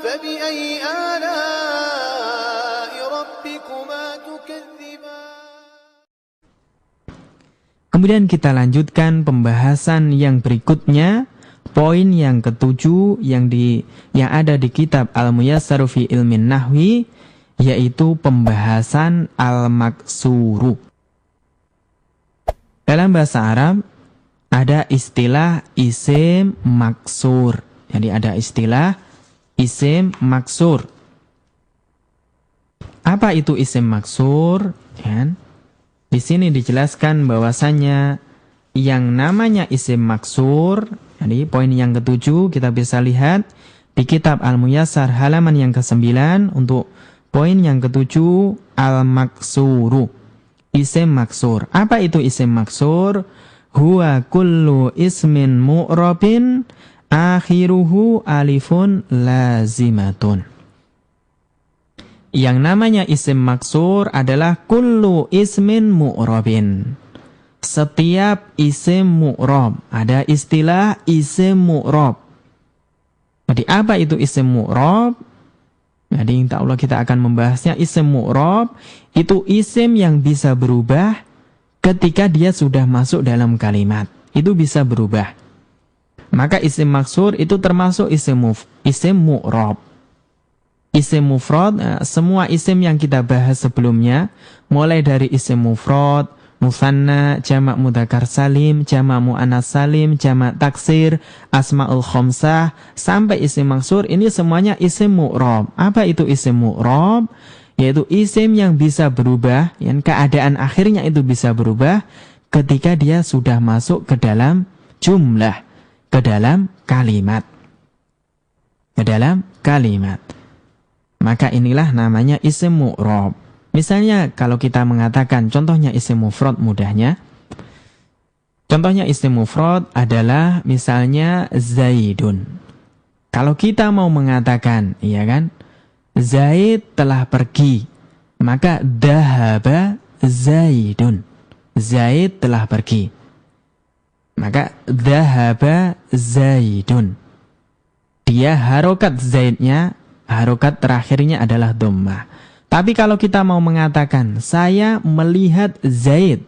فبأي آلاء ربكما تكذبان. Kemudian kita lanjutkan pembahasan yang berikutnya, poin yang ketujuh yang ada di kitab Al-Muyassaru fi Ilmin Nahwi, yaitu pembahasan al-maksuru. Dalam bahasa Arab ada istilah isim maksur. Jadi ada istilah isim maksur. Apa itu isim maksur? Ya. Di sini dijelaskan bahwasannya yang namanya isim maksur, jadi poin yang ketujuh kita bisa lihat di kitab Al-Muyassar halaman yang ke-9 untuk poin yang ketujuh al-maksuru. Isim maksur. Apa itu isim maksur? Huwa kullu ismin mu'rabin akhiruhu alifun lazimatun. Yang namanya isim maksur adalah kullu ismin mu'rabin. Setiap isim mu'rab. Ada istilah isim mu'rab. Jadi apa itu isim mu'rab? Jadi insya Allah kita akan membahasnya. Isim mu'rab itu isim yang bisa berubah ketika dia sudah masuk dalam kalimat. Itu bisa berubah. Maka isim maksur itu termasuk isim mu'rab. Isim mufrad, semua isim yang kita bahas sebelumnya, mulai dari isim mufrad, musanna, jamak mudzakkar salim, jamak muannas salim, jamak taksir, asmaul khamsah, sampai isim maksur, ini semuanya isim mu'rab. Apa itu isim mu'rab? Yaitu isim yang bisa berubah, yang keadaan akhirnya itu bisa berubah ketika dia sudah masuk ke dalam jumlah, ke dalam kalimat. Ke dalam kalimat. Maka inilah namanya isim mu'rab. Misalnya kalau kita mengatakan contohnya isim mufrad mudahnya. Contohnya isim mufrad adalah misalnya Zaidun. Kalau kita mau mengatakan, iya kan? Zaid telah pergi. Maka dhahaba Zaidun. Zaid telah pergi. Maka dhahaba Zaidun. Dia harokat Zaidnya, harokat terakhirnya adalah dhammah. Tapi kalau kita mau mengatakan saya melihat Zaid,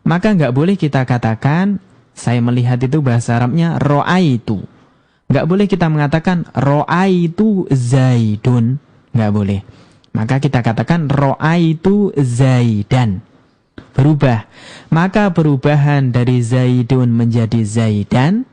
maka nggak boleh kita katakan saya melihat itu bahasa Arabnya ro'aitu. Nggak boleh kita mengatakan ro'aitu Zaidun, nggak boleh. Maka kita katakan ro'aitu Zaidan. Berubah. Maka perubahan dari Zaidun menjadi Zaidan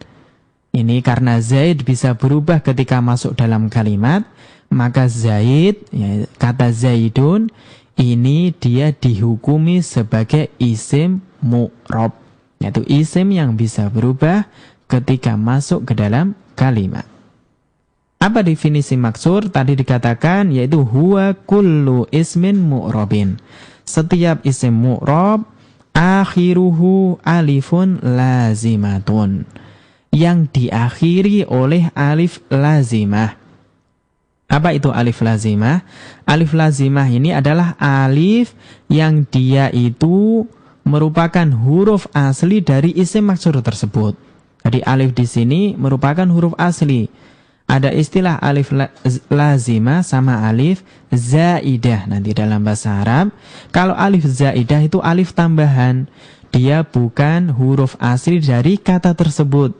ini karena Zaid bisa berubah ketika masuk dalam kalimat. Maka Zaid, ya, kata Zaidun, ini dia dihukumi sebagai isim mu'rab. Yaitu isim yang bisa berubah ketika masuk ke dalam kalimat. Apa definisi maksur? Tadi dikatakan yaitu huwa kullu ismin mu'rabin. Setiap isim mu'rab, akhiruhu alifun lazimatun. Yang diakhiri oleh alif lazimah. Apa itu alif lazimah? Alif lazimah ini adalah alif yang dia itu merupakan huruf asli dari isim maksur tersebut. Jadi alif di sini merupakan huruf asli. Ada istilah alif lazimah sama alif zaidah nanti dalam bahasa Arab. Kalau alif zaidah itu alif tambahan. Dia bukan huruf asli dari kata tersebut.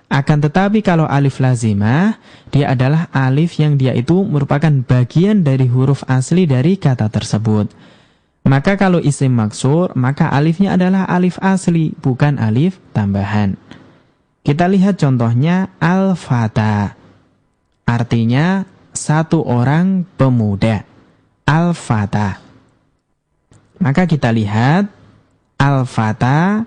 Akan tetapi kalau alif lazimah, dia adalah alif yang dia itu merupakan bagian dari huruf asli dari kata tersebut. Maka kalau isim maksur, maka alifnya adalah alif asli, bukan alif tambahan. Kita lihat contohnya al-fata. Artinya satu orang pemuda. Al-fata. Maka kita lihat al-fata.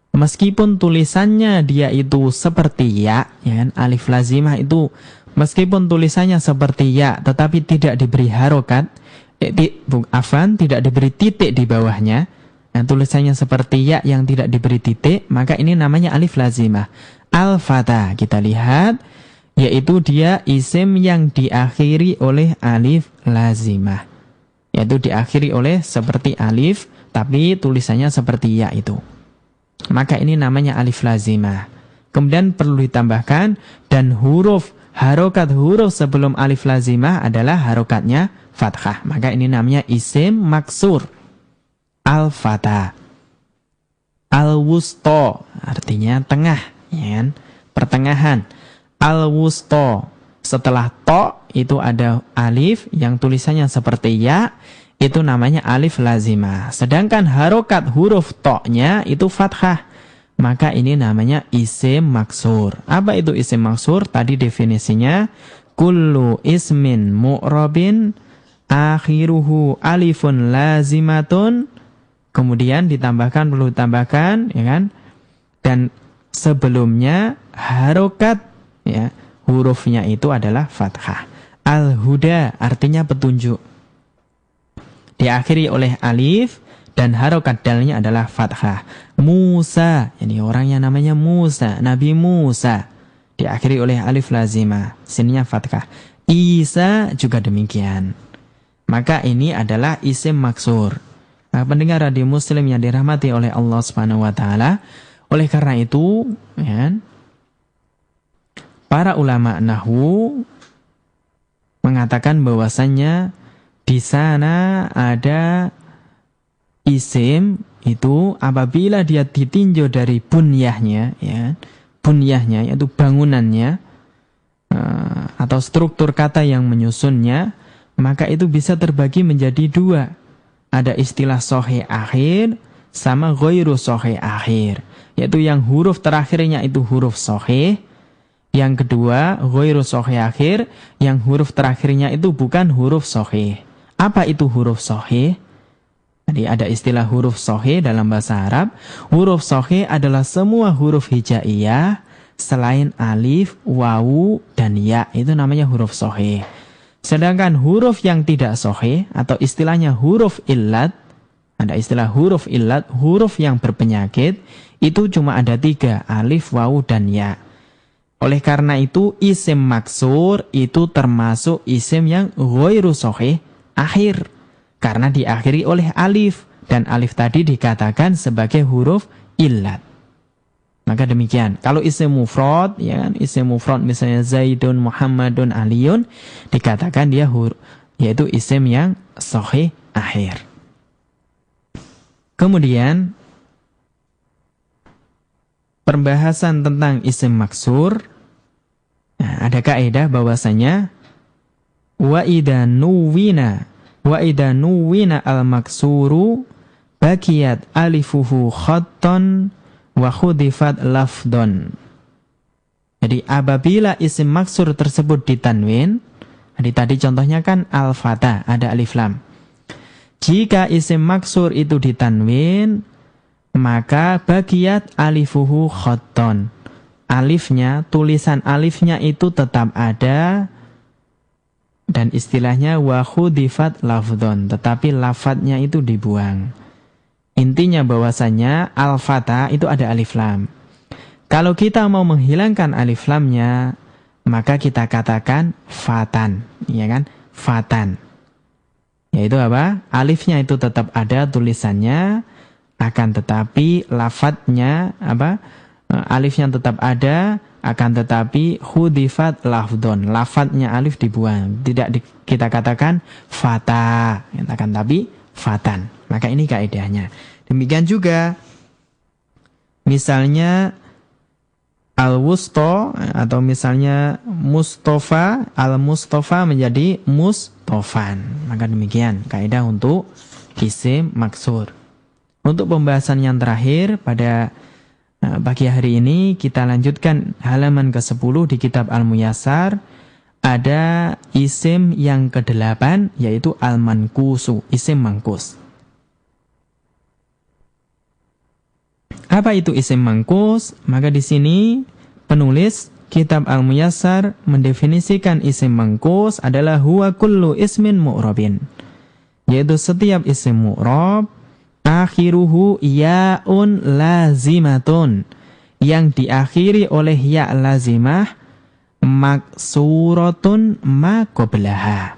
Meskipun tulisannya dia itu seperti ya kan? Alif lazimah itu meskipun tulisannya seperti ya, tetapi tidak diberi harokat, tidak diberi titik di bawahnya, dan tulisannya seperti ya yang tidak diberi titik, maka ini namanya alif lazimah. Al-fata kita lihat, yaitu dia isim yang diakhiri oleh alif lazimah, yaitu diakhiri oleh seperti alif, tapi tulisannya seperti ya itu. Maka ini namanya alif lazimah. Kemudian perlu ditambahkan dan huruf harokat huruf sebelum alif lazimah adalah harokatnya fathah. Maka ini namanya isim maksur. Al-Fata. Al-Wusto, artinya tengah, ya kan? Pertengahan. Al-Wusto, setelah to itu ada alif yang tulisannya seperti ya, itu namanya alif lazimah. Sedangkan harokat huruf to-nya itu fathah, maka ini namanya isim maksur. Apa itu isim maksur? Tadi definisinya, kullu ismin mu'rabin akhiruhu alifun lazimatun, kemudian perlu ditambahkan, ya kan? Dan sebelumnya harokat, ya, hurufnya itu adalah fathah. Al-huda artinya petunjuk. Diakhiri oleh alif dan harokat dalnya adalah fathah. Musa, ini orang yang namanya Musa, Nabi Musa, diakhiri oleh alif lazimah, sininya fathah. Isa juga demikian. Maka ini adalah isim maksur. Nah, pendengar radio Muslim yang dirahmati oleh Allah Subhanahu wa taala, oleh karena itu, ya, para ulama nahwu mengatakan bahwasannya di sana ada isim itu apabila dia ditinjau dari bunyahnya, ya, bunyahnya yaitu bangunannya atau struktur kata yang menyusunnya, maka itu bisa terbagi menjadi dua. Ada istilah sahih akhir sama ghairu sahih akhir, yaitu yang huruf terakhirnya itu huruf sahih. Yang kedua, ghairu sahih akhir, yang huruf terakhirnya itu bukan huruf sahih. Apa itu huruf sahih? Jadi ada istilah huruf sahih dalam bahasa Arab. Huruf sahih adalah semua huruf hijaiyah selain alif, wawu, dan ya. Itu namanya huruf sahih. Sedangkan huruf yang tidak sahih atau istilahnya huruf illat, ada istilah huruf illat, huruf yang berpenyakit, itu cuma ada 3, alif, wawu, dan ya. Oleh karena itu isim maksur itu termasuk isim yang ghairu sahih akhir, karena diakhiri oleh alif, dan alif tadi dikatakan sebagai huruf illat. Maka demikian. Kalau isim mufrad, ya kan, isim mufrad misalnya Zaidun, Muhammadun, Aliyun, dikatakan dia yaitu isim yang sahih akhir. Kemudian pembahasan tentang isim maksur. Nah, ada kaidah bahwasanya wa idza nuwina al-maksuru bakiyat alifuhu khatton wa khudifat lafdon. Jadi apabila isim maksur tersebut ditanwin, tadi contohnya kan al-fata, ada alif lam. Jika isim maksur itu ditanwin, maka bakiyat alifuhu khatton. Alifnya, tulisan alifnya itu tetap ada, dan istilahnya wa khudifat lafdon, tetapi lafadznya itu dibuang. Intinya bahwasanya al-fata itu ada alif lam. Kalau kita mau menghilangkan alif lamnya, maka kita katakan fatan, ya kan? Fatan. Yaitu apa? Alifnya itu tetap ada tulisannya, akan tetapi lafadznya apa? Alifnya tetap ada, akan tetapi khudifat lafdon, lafadznya alif dibuang. Tidak kita katakan fata, akan tapi fatan. Maka ini kaidahnya. Demikian juga misalnya al-wusto atau misalnya Mustafa, al-Mustafa menjadi Mustofan. Maka demikian kaidah untuk isim maksur. Untuk pembahasan yang terakhir pada pagi hari ini kita lanjutkan halaman ke-10 di kitab Al-Muyassar. Ada isim yang ke-8 yaitu al-mankusu, isim mangkus. Apa itu isim mangkus? Maka di sini penulis kitab Al-Muyassar mendefinisikan isim mangkus adalah huwa kullu ismin mu'rabin, yaitu setiap isim mu'rab akhiruhu ya'un lazimatun, yang diakhiri oleh ya' lazimah maksuratun ma qablaha.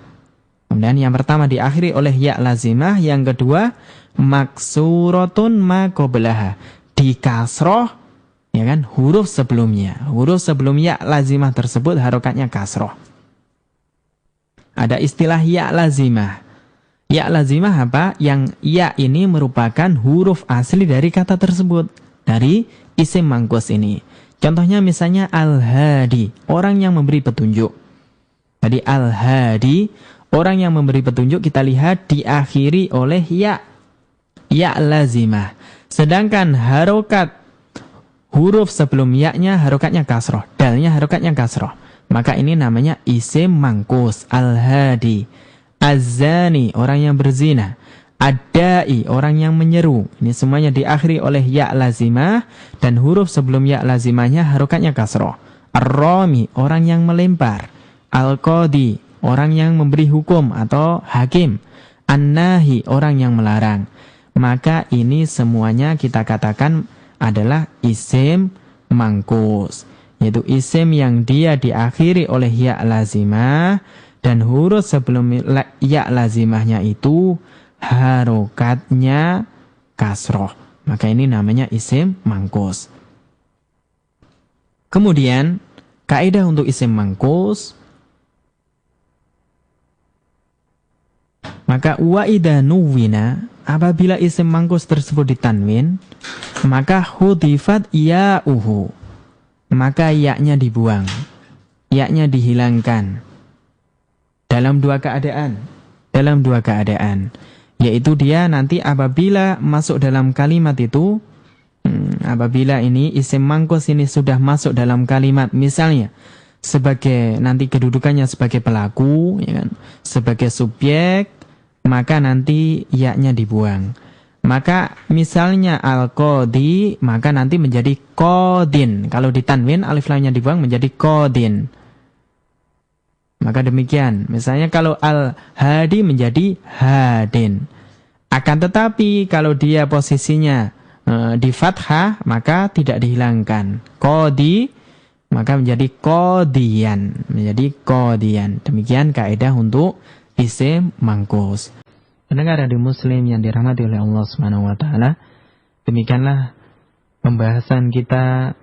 Kemudian yang pertama diakhiri oleh ya' lazimah, yang kedua maksuratun ma qablaha, dikasroh Ya kan? Huruf sebelumnya. Huruf sebelum ya lazimah tersebut harokatnya kasroh. Ada istilah ya lazimah. Ya lazimah apa? Yang ya ini merupakan huruf asli dari kata tersebut. Dari isim mangkus ini. Contohnya misalnya al-hadi. Orang yang memberi petunjuk. Tadi al-hadi. Orang yang memberi petunjuk kita lihat diakhiri oleh ya. Ya lazimah. Sedangkan harokat huruf sebelum ya-nya harokatnya kasroh. Dalnya harokatnya kasroh. Maka ini namanya isim mangkus. Al-hadi. Az-zani, orang yang berzina. Ad-da'i, orang yang menyeru. Ini semuanya diakhiri oleh ya lazimah. Dan huruf sebelum ya lazimahnya harokatnya kasroh. Ar-rami, orang yang melempar. Al-qadi, orang yang memberi hukum atau hakim. An-nahi, orang yang melarang. Maka ini semuanya kita katakan adalah isim mangkus. Yaitu isim yang dia diakhiri oleh ya lazimah. Dan huruf sebelum ya lazimahnya itu harokatnya kasroh. Maka ini namanya isim mangkus. Kemudian, kaidah untuk isim mangkus. Maka wa idza nuwina, apabila isim mangkus tersebut ditanwin, maka hudifat ya'uhu. Maka ya-nya dibuang. Ya-nya dihilangkan. Dalam dua keadaan. Yaitu dia nanti apabila masuk dalam kalimat itu, apabila ini isim mangkus ini sudah masuk dalam kalimat, misalnya sebagai nanti kedudukannya sebagai pelaku, ya kan, sebagai subjek, maka nanti ya-nya dibuang. Maka misalnya al-qadi, maka nanti menjadi qadin. Kalau ditanwin alif lamnya dibuang menjadi qadin. Maka demikian. Misalnya kalau al-hadi menjadi hadin. Akan tetapi kalau dia posisinya di fathah, maka tidak dihilangkan. Qadi, maka menjadi qadiyan. Menjadi qadiyan. Demikian kaidah untuk isim mangkus. Pendengar radio Muslim yang dirahmati oleh Allah Subhanahu wa taala, demikianlah pembahasan kita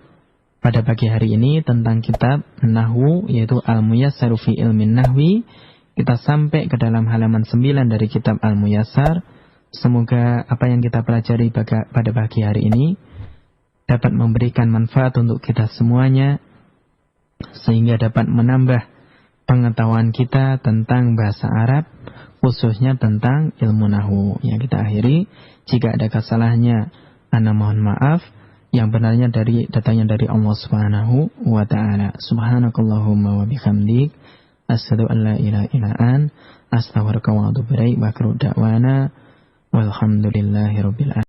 pada pagi hari ini tentang kitab Nahwu, yaitu Al-Muyassar fi Ilmin Nahwi. Kita sampai ke dalam halaman 9 dari kitab Al-Muyassar. Semoga apa yang kita pelajari pada pagi hari ini dapat memberikan manfaat untuk kita semuanya, sehingga dapat menambah pengetahuan kita tentang bahasa Arab, khususnya tentang ilmu Nahwu. Yang kita akhiri, jika ada kesalahannya, ana mohon maaf. Yang benarnya datangnya dari Allah Subhanahu wa taala. Subhanakallahumma wa bihamdik, asyhadu an la ilaha illa anta, astaghfiruka wa atubu ilaik. Wa akhiru da'wana walhamdulillahirabbil alamin.